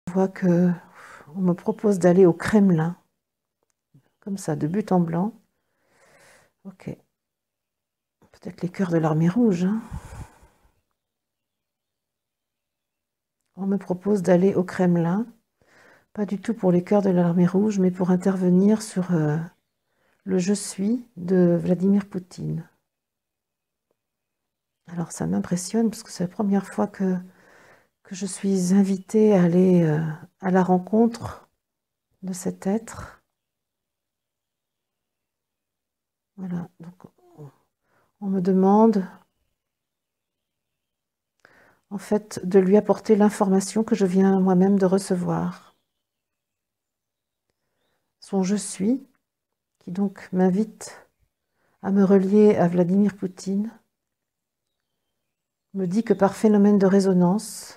Je vois que on me propose d'aller au Kremlin, comme ça, de but en blanc. Ok. Peut-être les cœurs de l'armée rouge, hein. On me propose d'aller au Kremlin, pas du tout pour les cœurs de l'armée rouge, mais pour intervenir sur le «je suis» de Vladimir Poutine. Alors ça m'impressionne parce que c'est la première fois que je suis invitée à aller à la rencontre de cet être. Voilà, donc on me demande en fait de lui apporter l'information que je viens moi-même de recevoir. Son «je suis», qui donc m'invite à me relier à Vladimir Poutine, me dit que par phénomène de résonance,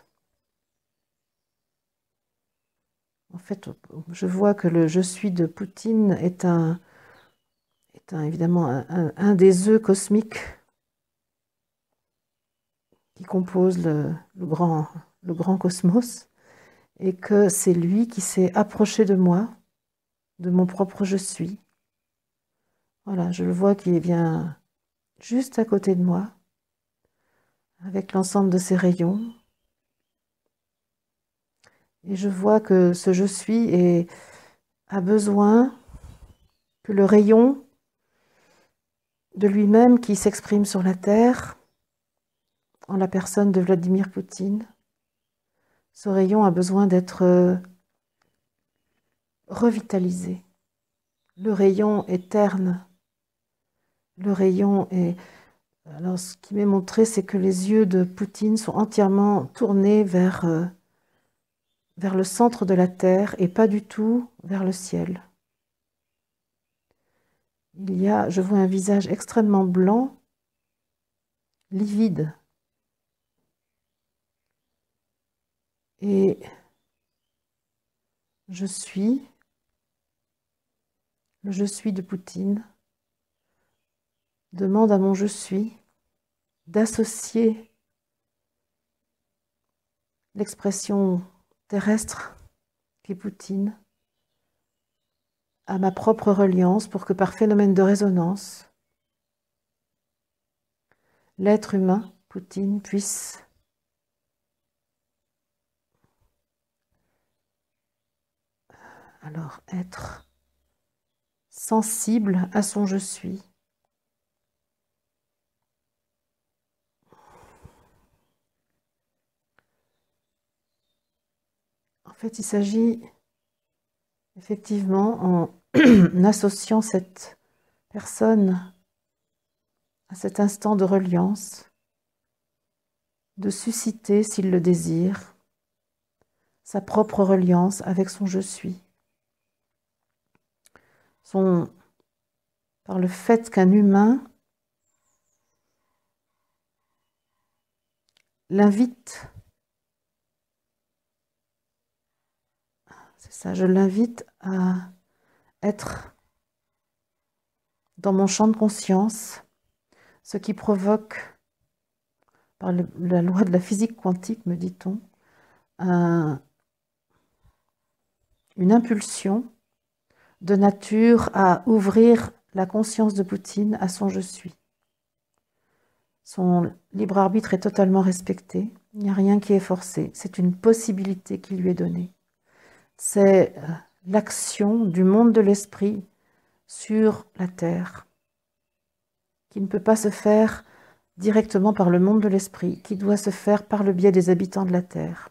en fait, je vois que le «je suis» de Poutine est évidemment un des œufs cosmiques qui composent le grand cosmos, et que c'est lui qui s'est approché de moi, de mon propre «je suis». Voilà, je le vois qui vient juste à côté de moi, avec l'ensemble de ses rayons, et je vois que ce «je suis» a besoin que le rayon de lui-même qui s'exprime sur la Terre, en la personne de Vladimir Poutine, ce rayon a besoin d'être revitalisé. Le rayon est terne, le rayon est... Alors, ce qui m'est montré, c'est que les yeux de Poutine sont entièrement tournés vers le centre de la Terre et pas du tout vers le ciel. Je vois un visage extrêmement blanc, livide. Et je suis, le «je suis» de Poutine, demande à mon «je suis» d'associer l'expression terrestre qu'est Poutine à ma propre reliance pour que par phénomène de résonance, l'être humain, Poutine, puisse alors être sensible à son «je suis». En fait, il s'agit effectivement, en associant cette personne à cet instant de reliance, de susciter, s'il le désire, sa propre reliance avec son «je suis». Par le fait qu'un humain l'invite, c'est ça, je l'invite à être dans mon champ de conscience, ce qui provoque, par la loi de la physique quantique, me dit-on, une impulsion de nature à ouvrir la conscience de Poutine à son «je suis». Son libre arbitre est totalement respecté, il n'y a rien qui est forcé, c'est une possibilité qui lui est donnée. C'est l'action du monde de l'esprit sur la Terre, qui ne peut pas se faire directement par le monde de l'esprit, qui doit se faire par le biais des habitants de la Terre.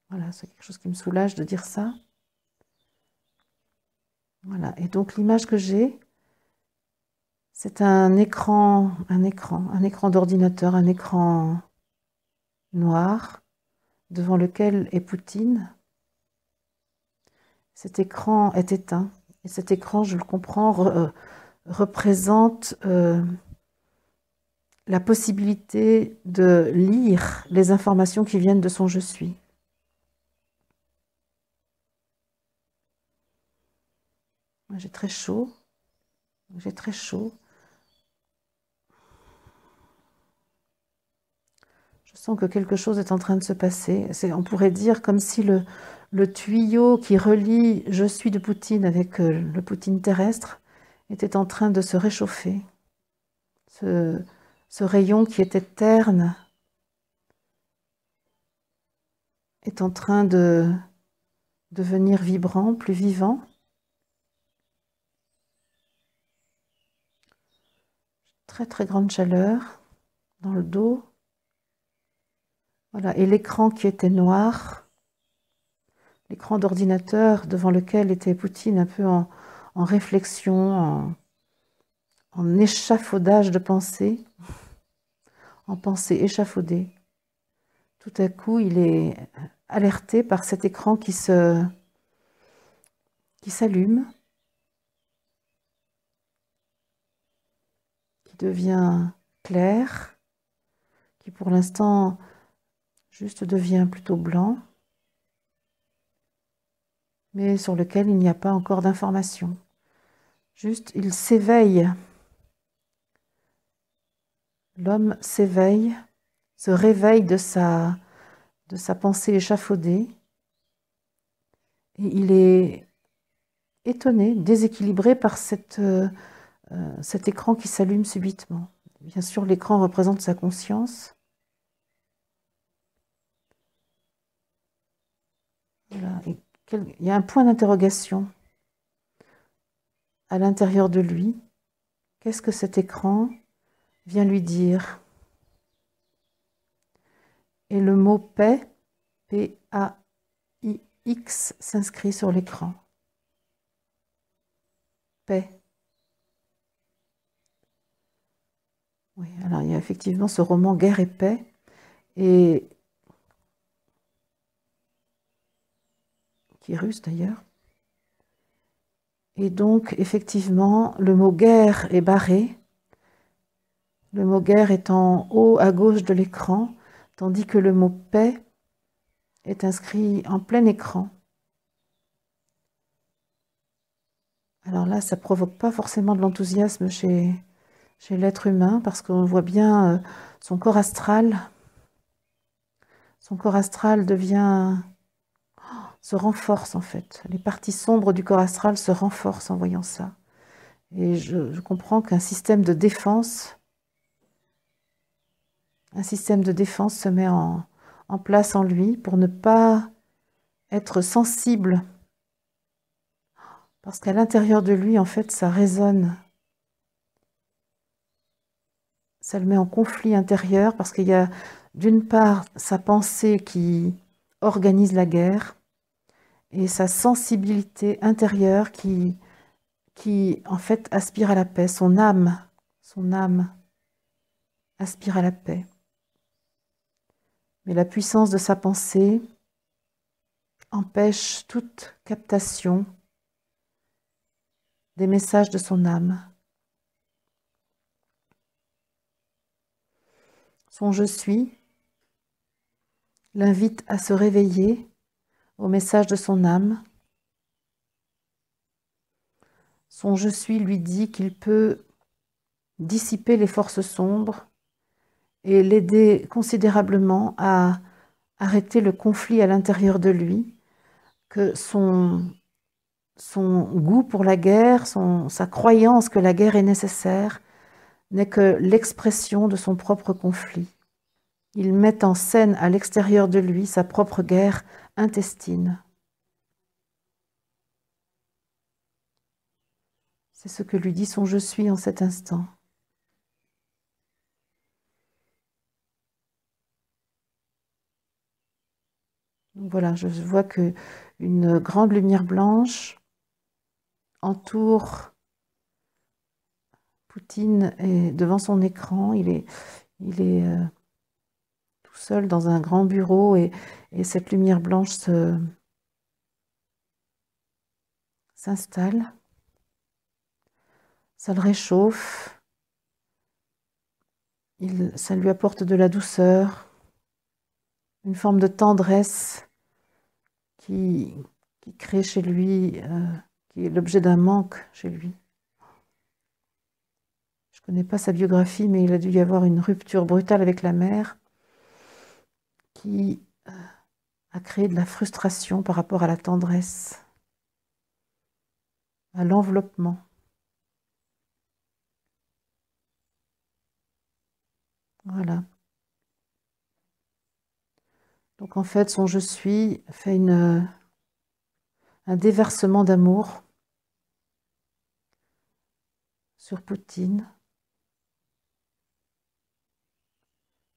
Voilà, c'est quelque chose qui me soulage de dire ça. Voilà, et donc l'image que j'ai, c'est un écran d'ordinateur, un écran noir, devant lequel est Poutine. Cet écran est éteint, et cet écran, je le comprends, représente la possibilité de lire les informations qui viennent de son «je suis». J'ai très chaud, j'ai très chaud. sens que quelque chose est en train de se passer. On pourrait dire comme si le tuyau qui relie « je suis » de Poutine avec le Poutine terrestre était en train de se réchauffer. Ce rayon qui était terne est en train de devenir vibrant, plus vivant. Très très grande chaleur dans le dos. Voilà. Et l'écran qui était noir, l'écran d'ordinateur devant lequel était Poutine un peu en réflexion, en échafaudage de pensée, en pensée échafaudée. Tout à coup, il est alerté par cet écran qui s'allume, qui devient clair, qui pour l'instant juste devient plutôt blanc, mais sur lequel il n'y a pas encore d'information. Juste, il s'éveille. L'homme s'éveille, se réveille de sa pensée échafaudée, et il est étonné, déséquilibré par cet écran qui s'allume subitement. Bien sûr, l'écran représente sa conscience. Voilà. Il y a un point d'interrogation à l'intérieur de lui. Qu'est-ce que cet écran vient lui dire? Et le mot paix, P-A-I-X, s'inscrit sur l'écran. Paix. Oui, alors il y a effectivement ce roman Guerre et paix, et qui est russe d'ailleurs. Et donc, effectivement, le mot guerre est barré. Le mot guerre est en haut à gauche de l'écran, tandis que le mot paix est inscrit en plein écran. Alors là, ça ne provoque pas forcément de l'enthousiasme chez l'être humain, parce qu'on voit bien son corps astral. Son corps astral se renforce en fait. Les parties sombres du corps astral se renforcent en voyant ça. Et je comprends qu'un système de défense se met en place en lui pour ne pas être sensible. Parce qu'à l'intérieur de lui, en fait, ça résonne. Ça le met en conflit intérieur parce qu'il y a d'une part sa pensée qui organise la guerre et sa sensibilité intérieure qui en fait aspire à la paix. Son âme aspire à la paix. Mais la puissance de sa pensée empêche toute captation des messages de son âme. Son je suis l'invite à se réveiller au message de son âme. Son je suis lui dit qu'il peut dissiper les forces sombres et l'aider considérablement à arrêter le conflit à l'intérieur de lui, que son goût pour la guerre, sa croyance que la guerre est nécessaire, n'est que l'expression de son propre conflit. Il met en scène à l'extérieur de lui sa propre guerre intestine. C'est ce que lui dit son je suis en cet instant. Donc voilà, je vois que une grande lumière blanche entoure Poutine et devant son écran. Il est tout seul dans un grand bureau et cette lumière blanche s'installe. Ça le réchauffe. Ça lui apporte de la douceur, une forme de tendresse qui crée chez lui, qui est l'objet d'un manque chez lui. Je ne connais pas sa biographie, mais il a dû y avoir une rupture brutale avec la mère. qui a créé de la frustration par rapport à la tendresse, à l'enveloppement. Voilà. Donc en fait, son je suis fait un déversement d'amour sur Poutine.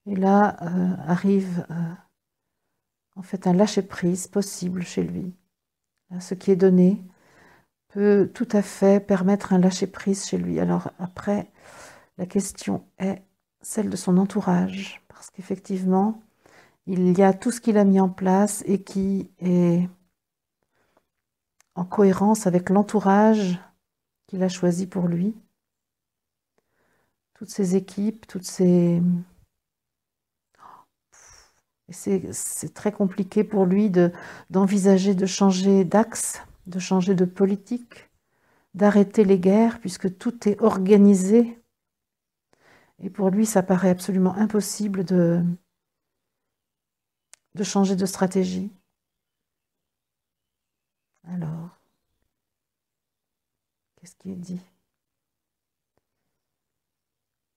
Et là arrive en fait un lâcher-prise possible chez lui. Ce qui est donné peut tout à fait permettre un lâcher-prise chez lui. Alors après, la question est celle de son entourage, parce qu'effectivement, il y a tout ce qu'il a mis en place et qui est en cohérence avec l'entourage qu'il a choisi pour lui. Toutes ses équipes, toutes ses... C'est très compliqué pour lui d'envisager de changer d'axe, de changer de politique, d'arrêter les guerres, puisque tout est organisé. Et pour lui, ça paraît absolument impossible de changer de stratégie. Alors, qu'est-ce qui est dit?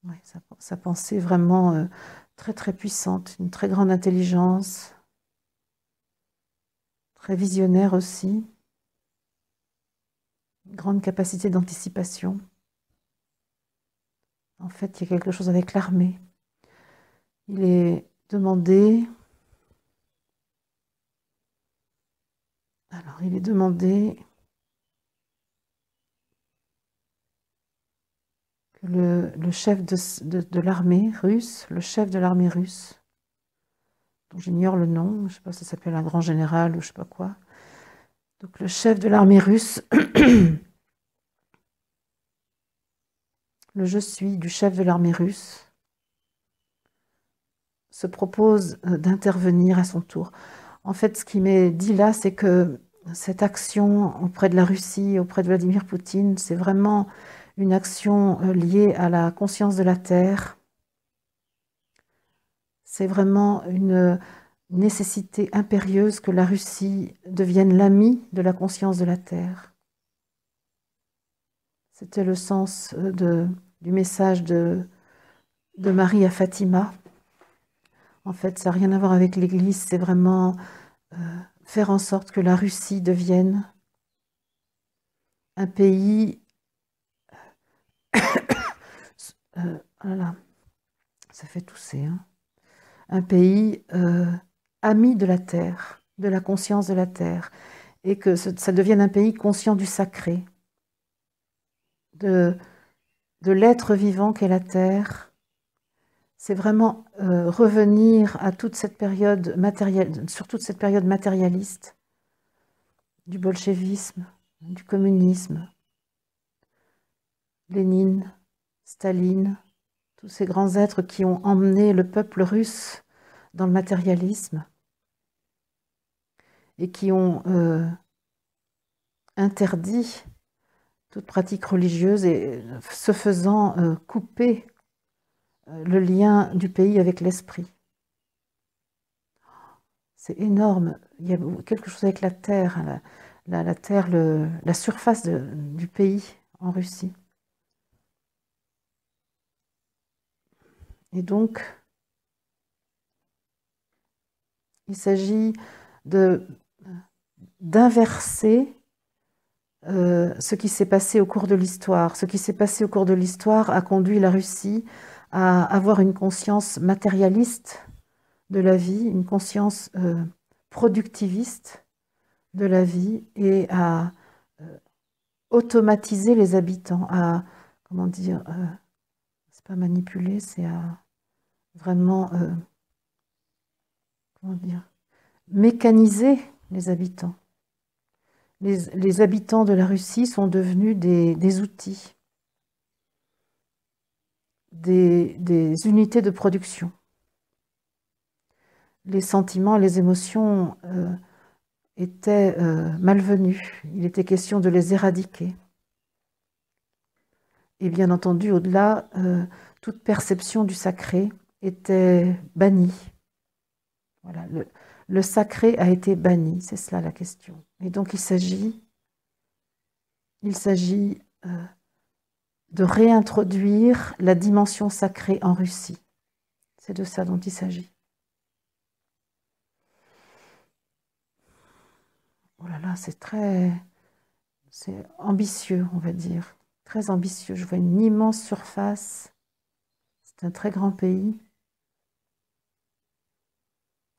Ouais, sa pensée vraiment très très puissante, une très grande intelligence, très visionnaire aussi, une grande capacité d'anticipation. En fait, il y a quelque chose avec l'armée. Il est demandé... Alors, il est demandé que le chef de l'armée russe, le chef de l'armée russe, dont j'ignore le nom, je ne sais pas si ça s'appelle un grand général ou je ne sais pas quoi. Donc le chef de l'armée russe, le je suis du chef de l'armée russe, se propose d'intervenir à son tour. En fait, ce qui m'est dit là, c'est que cette action auprès de la Russie, auprès de Vladimir Poutine, c'est vraiment une action liée à la conscience de la Terre. C'est vraiment une nécessité impérieuse que la Russie devienne l'amie de la conscience de la Terre. C'était le sens du message de Marie à Fatima. En fait, ça n'a rien à voir avec l'Église, c'est vraiment faire en sorte que la Russie devienne un pays... voilà, ça fait tousser, hein. Un pays ami de la terre, de la conscience de la terre, et que ça devienne un pays conscient du sacré, de l'être vivant qu'est la terre. C'est vraiment revenir à toute cette période sur toute cette période matérialiste du bolchevisme, du communisme, Lénine, Staline, tous ces grands êtres qui ont emmené le peuple russe dans le matérialisme et qui ont interdit toute pratique religieuse et ce faisant couper le lien du pays avec l'esprit. C'est énorme. Il y a quelque chose avec la terre, hein, la terre, la surface du pays en Russie. Et donc, il s'agit d'inverser ce qui s'est passé au cours de l'histoire. Ce qui s'est passé au cours de l'histoire a conduit la Russie à avoir une conscience matérialiste de la vie, une conscience productiviste de la vie et à automatiser les habitants, à, comment dire, c'est pas manipuler, c'est à vraiment, comment dire, mécaniser les habitants. Les habitants de la Russie sont devenus des outils, des unités de production. Les sentiments, les émotions étaient malvenus. Il était question de les éradiquer. Et bien entendu, au-delà, toute perception du sacré était bannie. Voilà, le sacré a été banni, c'est cela la question. Et donc il s'agit de réintroduire la dimension sacrée en Russie. C'est de ça dont il s'agit. Oh là là, c'est ambitieux, on va dire. Très ambitieux. Je vois une immense surface. C'est un très grand pays.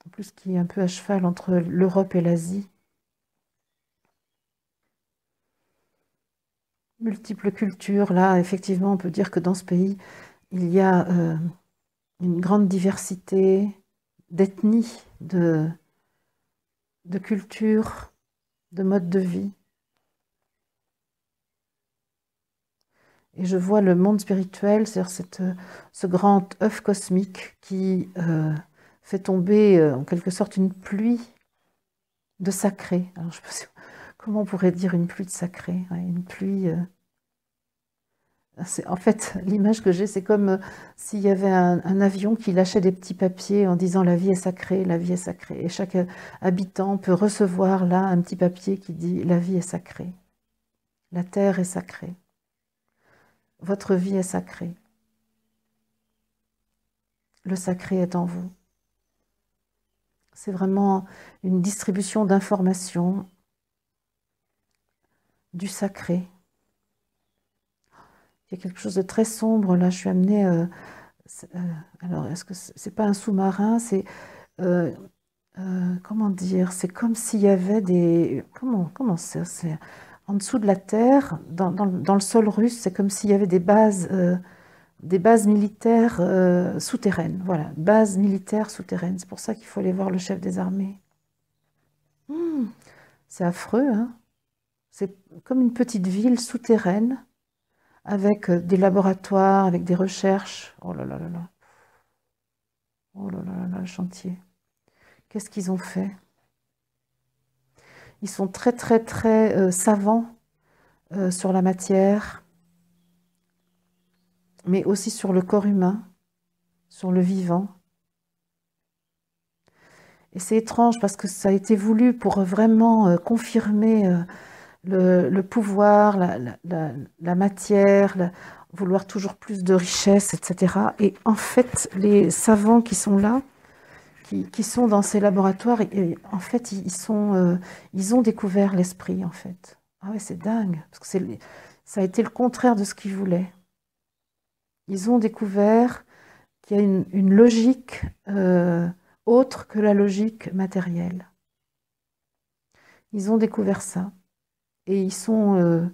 En plus, qui est un peu à cheval entre l'Europe et l'Asie. Multiples cultures. Là, effectivement, on peut dire que dans ce pays, il y a une grande diversité d'ethnies, de cultures, de modes de vie. Et je vois le monde spirituel, c'est-à-dire ce grand œuf cosmique qui fait tomber en quelque sorte une pluie de sacré. Alors, je sais pas comment on pourrait dire une pluie de sacré, ouais, une pluie. En fait, l'image que j'ai, c'est comme s'il y avait un avion qui lâchait des petits papiers en disant la vie est sacrée, la vie est sacrée. Et chaque habitant peut recevoir là un petit papier qui dit la vie est sacrée, la terre est sacrée, votre vie est sacrée, le sacré est en vous. C'est vraiment une distribution d'informations du sacré. Il y a quelque chose de très sombre là. Je suis amenée. Alors, est-ce que c'est pas un sous-marin? C'est comment dire? C'est comme s'il y avait des. Comment c'est en dessous de la terre, dans le sol russe, c'est comme s'il y avait des bases militaires souterraines. Voilà, bases militaires souterraines. C'est pour ça qu'il faut aller voir le chef des armées. C'est affreux, hein? C'est comme une petite ville souterraine avec des laboratoires, avec des recherches. Oh là là là là. Oh là là là là, le chantier. Qu'est-ce qu'ils ont fait? Ils sont très très très savants sur la matière, mais aussi sur le corps humain, sur le vivant. Et c'est étrange parce que ça a été voulu pour vraiment confirmer le pouvoir, la matière, vouloir toujours plus de richesse, etc. Et en fait, les savants qui sont là, qui sont dans ces laboratoires, et en fait, ils ont découvert l'esprit, en fait. Ah ouais, c'est dingue, parce que ça a été le contraire de ce qu'ils voulaient. Ils ont découvert qu'il y a une logique autre que la logique matérielle. Ils ont découvert ça. Et ils sont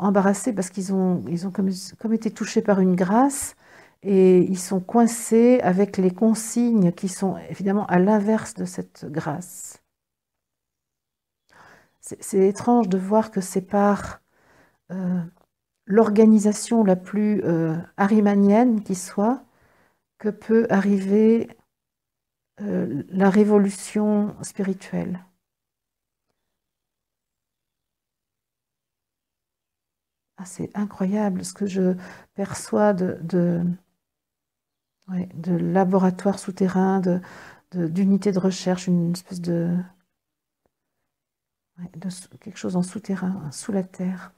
embarrassés parce qu'ils ont comme été touchés par une grâce et ils sont coincés avec les consignes qui sont évidemment à l'inverse de cette grâce. C'est étrange de voir que c'est par l'organisation la plus arimanienne qui soit que peut arriver la révolution spirituelle. Ah, c'est incroyable ce que je perçois ouais, de laboratoires souterrains, d'unités de recherche, une espèce de quelque chose en souterrain, sous la terre.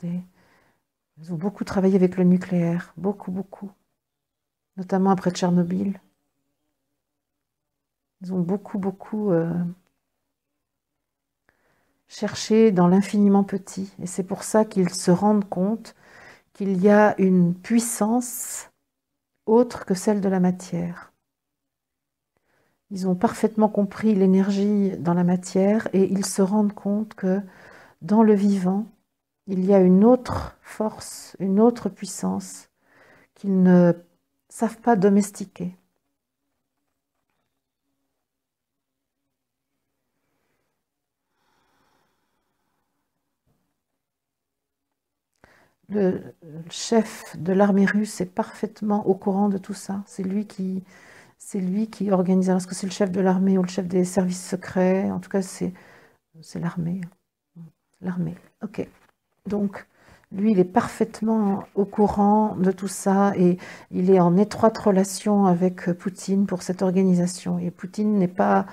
Ils ont beaucoup travaillé avec le nucléaire, beaucoup, beaucoup, notamment après Tchernobyl. Ils ont beaucoup, beaucoup cherché dans l'infiniment petit. Et c'est pour ça qu'ils se rendent compte qu'il y a une puissance autre que celle de la matière. Ils ont parfaitement compris l'énergie dans la matière et ils se rendent compte que dans le vivant, il y a une autre force, une autre puissance qu'ils ne savent pas domestiquer. Le chef de l'armée russe est parfaitement au courant de tout ça. C'est lui qui organise. Est-ce que c'est le chef de l'armée ou le chef des services secrets? En tout cas, c'est l'armée. L'armée, ok. Donc, Lui, il est parfaitement au courant de tout ça et il est en étroite relation avec Poutine pour cette organisation. Et Poutine n'est pas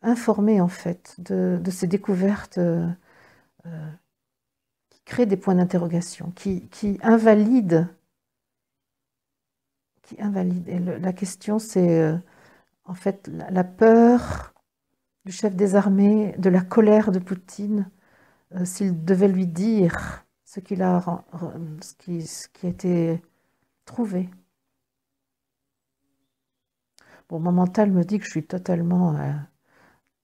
informé, en fait, de ces découvertes qui créent des points d'interrogation, qui invalident. Et la question, c'est en fait la peur du chef des armées, de la colère de Poutine, s'il devait lui dire ce qui a été trouvé. Bon, mon mental me dit que je suis totalement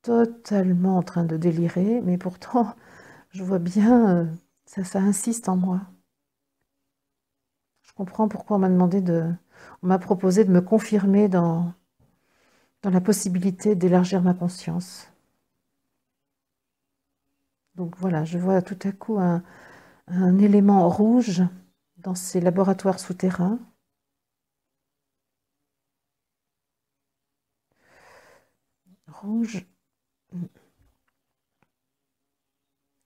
en train de délirer, mais pourtant, je vois bien, ça insiste en moi. Je comprends pourquoi on m'a proposé de me confirmer dans la possibilité d'élargir ma conscience. Donc voilà, je vois tout à coup un élément rouge dans ces laboratoires souterrains. Rouge,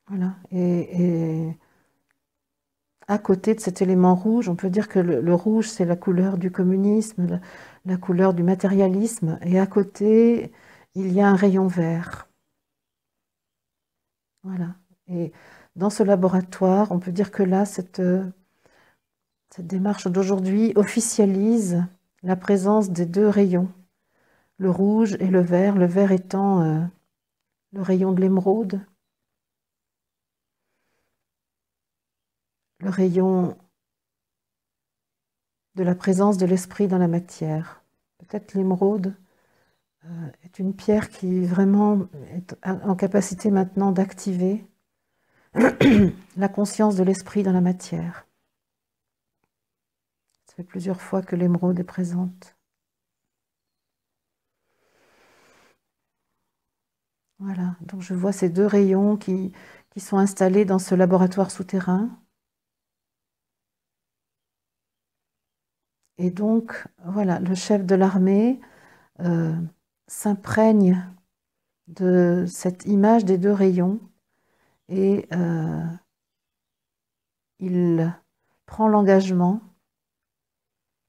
voilà. Et à côté de cet élément rouge, on peut dire que le rouge, c'est la couleur du communisme, la couleur du matérialisme. Et à côté, il y a un rayon vert. Voilà. Et dans ce laboratoire, on peut dire que là, cette démarche d'aujourd'hui officialise la présence des deux rayons, le rouge et le vert étant le rayon de l'émeraude, le rayon de la présence de l'esprit dans la matière. Peut-être l'émeraude est une pierre qui vraiment est en capacité maintenant d'activer la conscience de l'esprit dans la matière. Ça fait plusieurs fois que l'émeraude est présente. Voilà, donc je vois ces deux rayons qui sont installés dans ce laboratoire souterrain. Et donc, voilà, le chef de l'armée s'imprègne de cette image des deux rayons et il prend l'engagement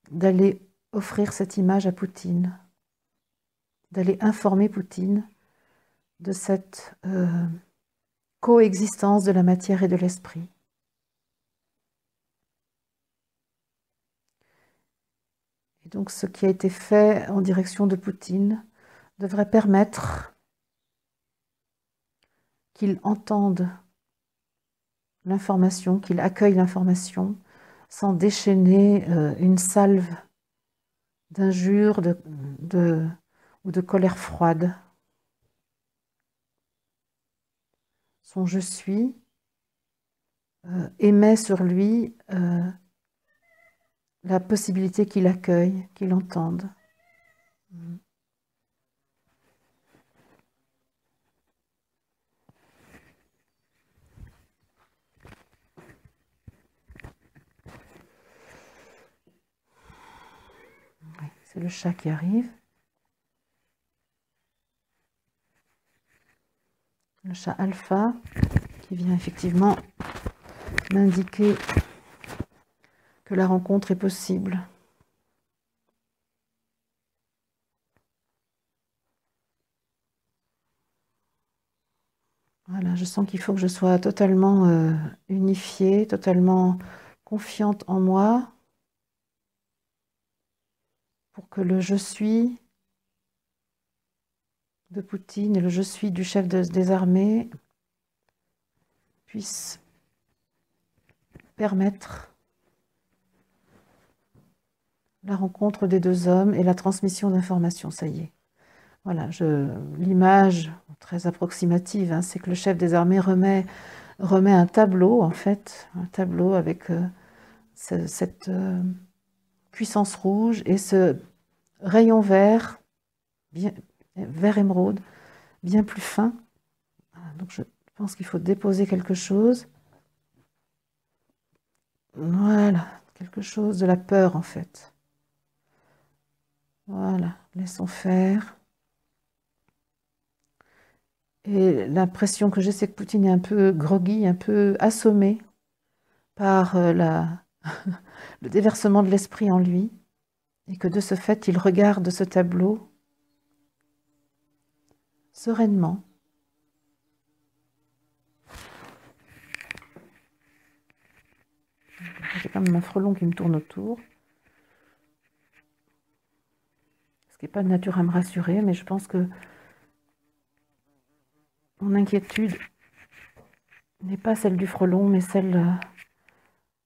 d'aller offrir cette image à Poutine, d'aller informer Poutine de cette coexistence de la matière et de l'esprit. Et donc ce qui a été fait en direction de Poutine devrait permettre qu'il entende l'information, qu'il accueille l'information sans déchaîner une salve d'injures ou de colère froide. Son je suis émet sur lui la possibilité qu'il accueille, qu'il entende. C'est le chat qui arrive. Le chat alpha qui vient effectivement m'indiquer que la rencontre est possible. Voilà, je sens qu'il faut que je sois totalement unifiée, totalement confiante en moi pour que le je suis de Poutine et le je suis du chef des armées puissent permettre la rencontre des deux hommes et la transmission d'informations. Ça y est. Voilà, l'image très approximative, hein, c'est que le chef des armées remet un tableau, en fait, un tableau avec cette puissance rouge et ce rayon vert, vert émeraude, bien plus fin. Donc je pense qu'il faut déposer quelque chose. Voilà, quelque chose de la peur, en fait. Voilà, laissons faire. Et l'impression que j'ai, c'est que Poutine est un peu groggy, un peu assommé par le déversement de l'esprit en lui, et que de ce fait, il regarde ce tableau sereinement. J'ai quand même un frelon qui me tourne autour, ce qui n'est pas de nature à me rassurer, mais je pense que mon inquiétude n'est pas celle du frelon, mais celle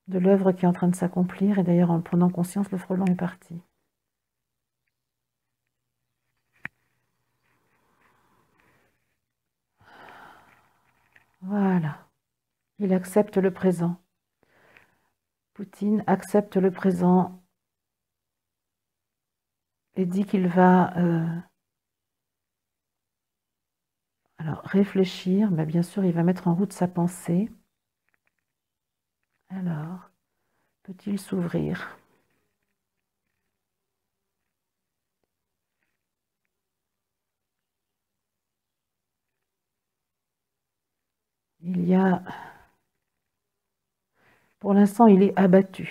de l'œuvre qui est en train de s'accomplir. Et d'ailleurs, en prenant conscience, le frelon est parti. Voilà. Il accepte le présent. Poutine accepte le présent et dit qu'il va alors réfléchir, mais bien sûr, il va mettre en route sa pensée. Alors, peut-il s'ouvrir? Il y a... Pour l'instant, il est abattu.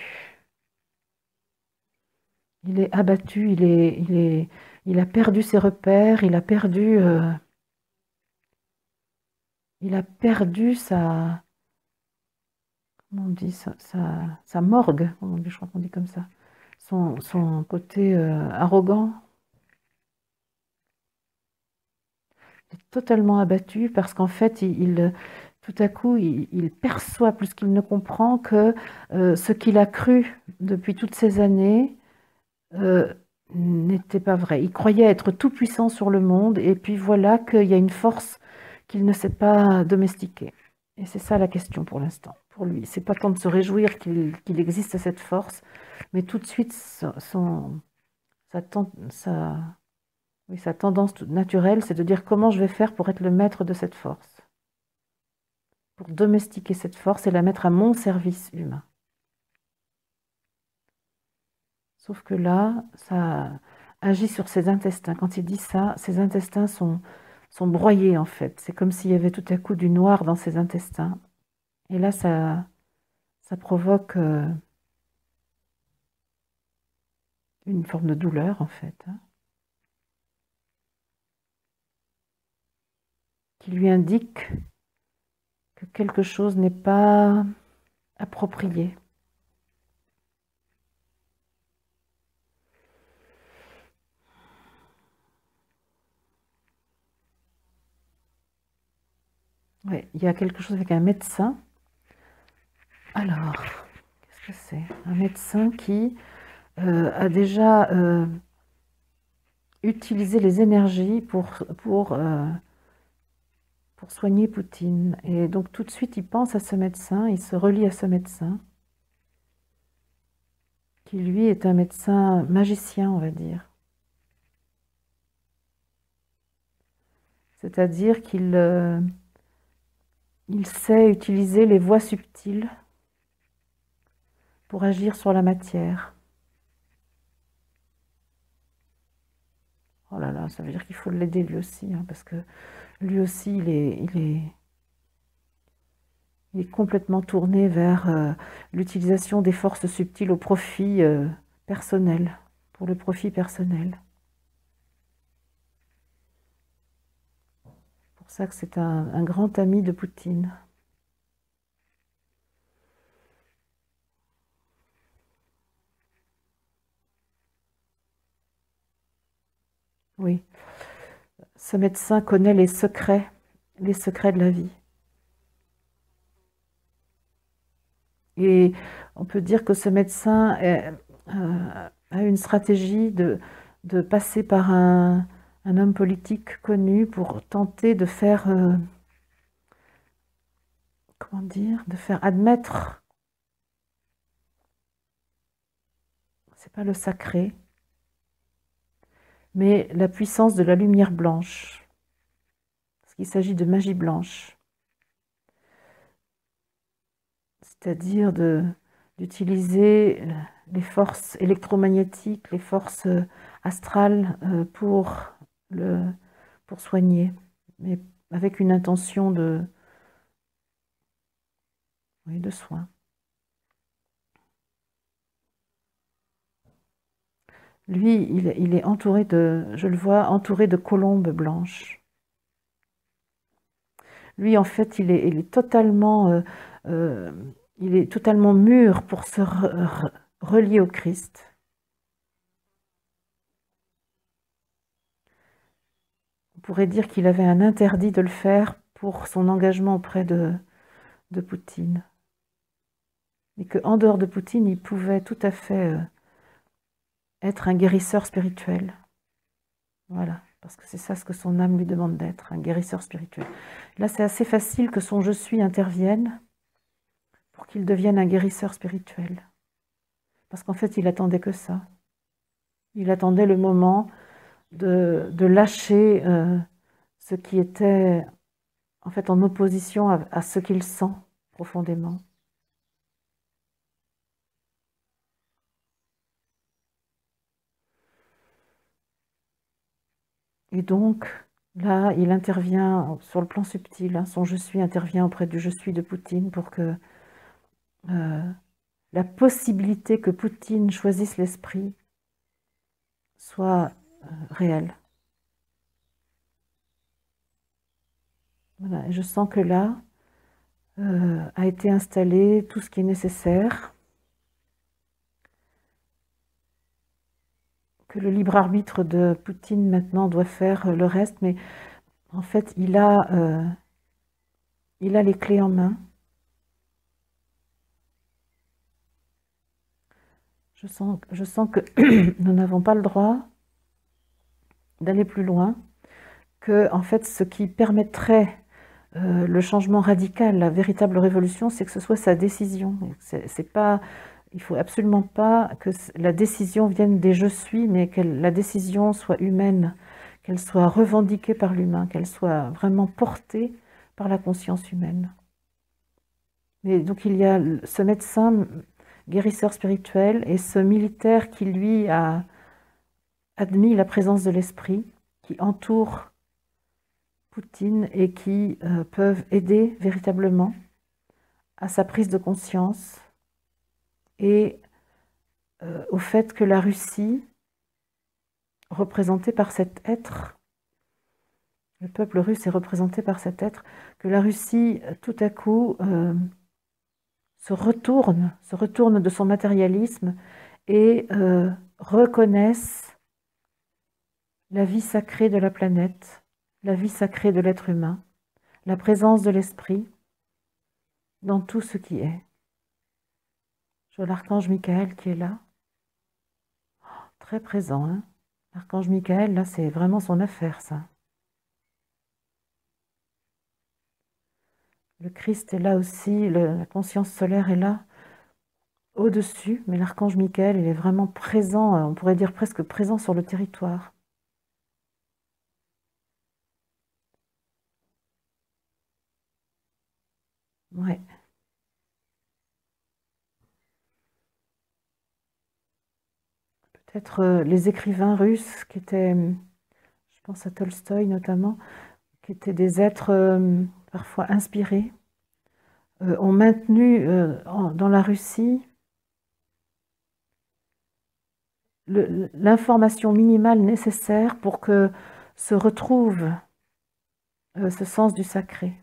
Il est abattu, il a perdu ses repères, il a perdu sa, comment on dit, sa morgue, comment on dit, je crois qu'on dit comme ça, son côté arrogant. Il est totalement abattu parce qu'en fait, tout à coup, il perçoit plus qu'il ne comprend que ce qu'il a cru depuis toutes ces années n'était pas vrai. Il croyait être tout puissant sur le monde et puis voilà qu'il y a une force qu'il ne sait pas domestiquer. Et c'est ça la question pour l'instant, pour lui. C'est pas tant de se réjouir qu'il existe cette force, mais tout de suite, sa tendance naturelle, c'est de dire comment je vais faire pour être le maître de cette force, pour domestiquer cette force et la mettre à mon service humain. Sauf que là, ça agit sur ses intestins. Quand il dit ça, ses intestins sont broyés en fait. C'est comme s'il y avait tout à coup du noir dans ses intestins. Et là, ça provoque une forme de douleur en fait, hein, qui lui indique que quelque chose n'est pas approprié. Oui, il y a quelque chose avec un médecin. Alors, qu'est-ce que c'est? Un médecin qui a déjà utilisé les énergies pour soigner Poutine. Et donc tout de suite, il pense à ce médecin, il se relie à ce médecin, qui lui est un médecin magicien, on va dire. C'est-à-dire il sait utiliser les voies subtiles pour agir sur la matière. Oh là là, ça veut dire qu'il faut l'aider lui aussi, hein, parce que lui aussi, il est complètement tourné vers l'utilisation des forces subtiles au profit personnel, pour le profit personnel. C'est pour ça que c'est un grand ami de Poutine. Oui, ce médecin connaît les secrets de la vie. Et on peut dire que ce médecin a une stratégie de passer par un homme politique connu pour tenter de faire, comment dire, de faire admettre, c'est pas le sacré, mais la puissance de la lumière blanche, parce qu'il s'agit de magie blanche, c'est-à-dire d'utiliser les forces électromagnétiques, les forces astrales pour soigner, mais avec une intention oui, de soin. Lui, il est entouré je le vois, entouré de colombes blanches. Lui, en fait, il est totalement, euh, il est totalement mûr pour se relier au Christ. On pourrait dire qu'il avait un interdit de le faire pour son engagement auprès de Poutine. Mais qu'en dehors de Poutine, il pouvait tout à fait être un guérisseur spirituel. Voilà, parce que c'est ça ce que son âme lui demande d'être, un guérisseur spirituel. Là, c'est assez facile que son « je suis » intervienne pour qu'il devienne un guérisseur spirituel. Parce qu'en fait, il attendait que ça. Il attendait le moment de lâcher ce qui était en fait en opposition à ce qu'il sent profondément. Et donc, là, il intervient sur le plan subtil, hein, son « je suis » intervient auprès du « je suis » de Poutine pour que la possibilité que Poutine choisisse l'esprit soit réelle. Voilà. Et je sens que là a été installé tout ce qui est nécessaire, que le libre arbitre de Poutine maintenant doit faire le reste, mais en fait il a les clés en main. Je sens que nous n'avons pas le droit d'aller plus loin, que en fait ce qui permettrait le changement radical, la véritable révolution, c'est que ce soit sa décision. C'est pas, il ne faut absolument pas que la décision vienne des « je suis », mais que la décision soit humaine, qu'elle soit revendiquée par l'humain, qu'elle soit vraiment portée par la conscience humaine. Mais donc il y a ce médecin guérisseur spirituel et ce militaire qui lui a admis la présence de l'esprit, qui entoure Poutine et qui peuvent aider véritablement à sa prise de conscience et au fait que la Russie, représentée par cet être, le peuple russe est représenté par cet être, que la Russie tout à coup se retourne de son matérialisme et reconnaisse la vie sacrée de la planète, la vie sacrée de l'être humain, la présence de l'esprit dans tout ce qui est. Je vois l'archange Michael qui est là, très présent. Hein. L'archange Michael, là, c'est vraiment son affaire, ça. Le Christ est là aussi, la conscience solaire est là, au-dessus, mais l'archange Michael, il est vraiment présent, on pourrait dire presque présent sur le territoire. Ouais. Peut-être les écrivains russes qui étaient, je pense à Tolstoï notamment, qui étaient des êtres parfois inspirés, ont maintenu dans la Russie l'information minimale nécessaire pour que se retrouve ce sens du sacré.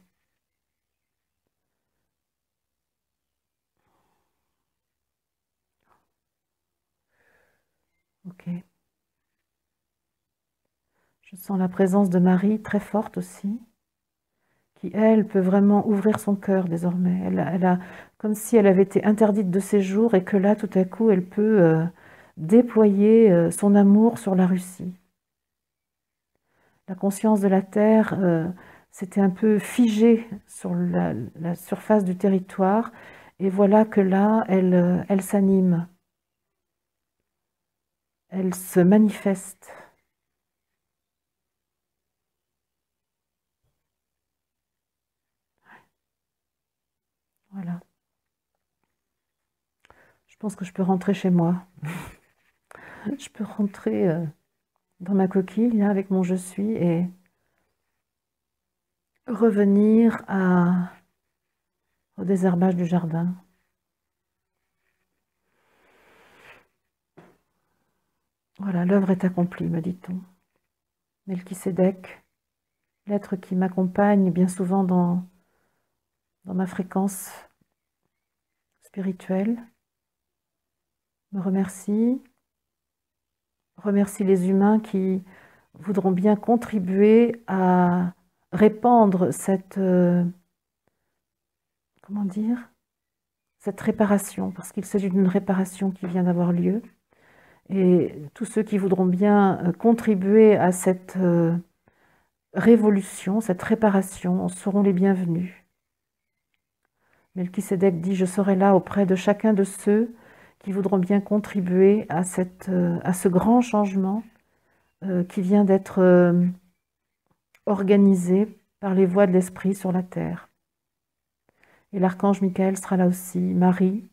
Ok. Je sens la présence de Marie très forte aussi, qui, elle, peut vraiment ouvrir son cœur désormais. Elle a, comme si elle avait été interdite de séjour et que là, tout à coup, elle peut déployer son amour sur la Russie. La conscience de la Terre s'était un peu figée sur la surface du territoire, et voilà que là, elle s'anime, elle se manifeste. Voilà. Je pense que je peux rentrer chez moi. Je peux rentrer dans ma coquille là, avec mon « je suis » et revenir au désherbage du jardin. Voilà, l'œuvre est accomplie, me dit-on. Melchisédek, l'être qui m'accompagne bien souvent dans ma fréquence spirituelle, me remercie les humains qui voudront bien contribuer à répandre cette, comment dire, cette réparation, parce qu'il s'agit d'une réparation qui vient d'avoir lieu. Et tous ceux qui voudront bien contribuer à cette révolution, cette réparation, seront les bienvenus. Melchisédek dit « Je serai là auprès de chacun de ceux qui voudront bien contribuer à ce grand changement qui vient d'être organisé par les voies de l'Esprit sur la terre. » Et l'archange Michael sera là aussi, Marie,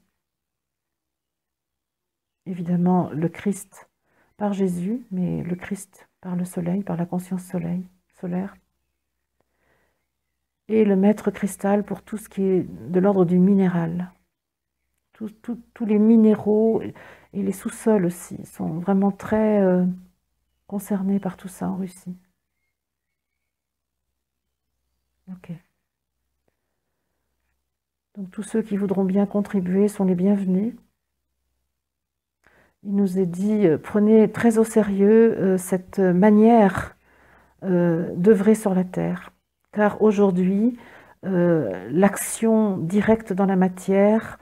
évidemment le Christ par Jésus, mais le Christ par le soleil, par la conscience solaire, et le maître cristal pour tout ce qui est de l'ordre du minéral. Tous les minéraux et les sous-sols aussi sont vraiment très concernés par tout ça en Russie. Ok. Donc tous ceux qui voudront bien contribuer sont les bienvenus. Il nous est dit, prenez très au sérieux cette manière d'œuvrer sur la terre. Car aujourd'hui, l'action directe dans la matière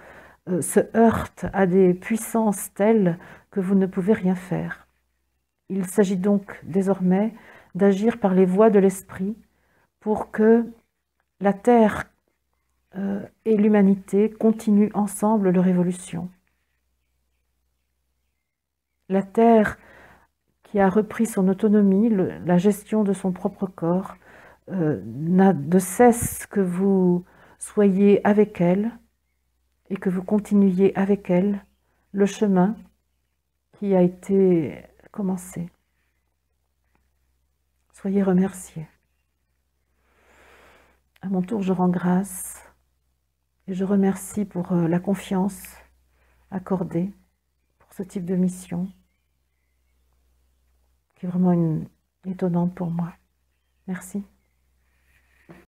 se heurte à des puissances telles que vous ne pouvez rien faire. Il s'agit donc désormais d'agir par les voies de l'esprit pour que la terre et l'humanité continuent ensemble leur évolution. La terre qui a repris son autonomie, la gestion de son propre corps, n'a de cesse que vous soyez avec elle et que vous continuiez avec elle le chemin qui a été commencé. Soyez remerciés. À mon tour, je rends grâce et je remercie pour la confiance accordée pour ce type de mission qui est vraiment étonnante pour moi. Merci.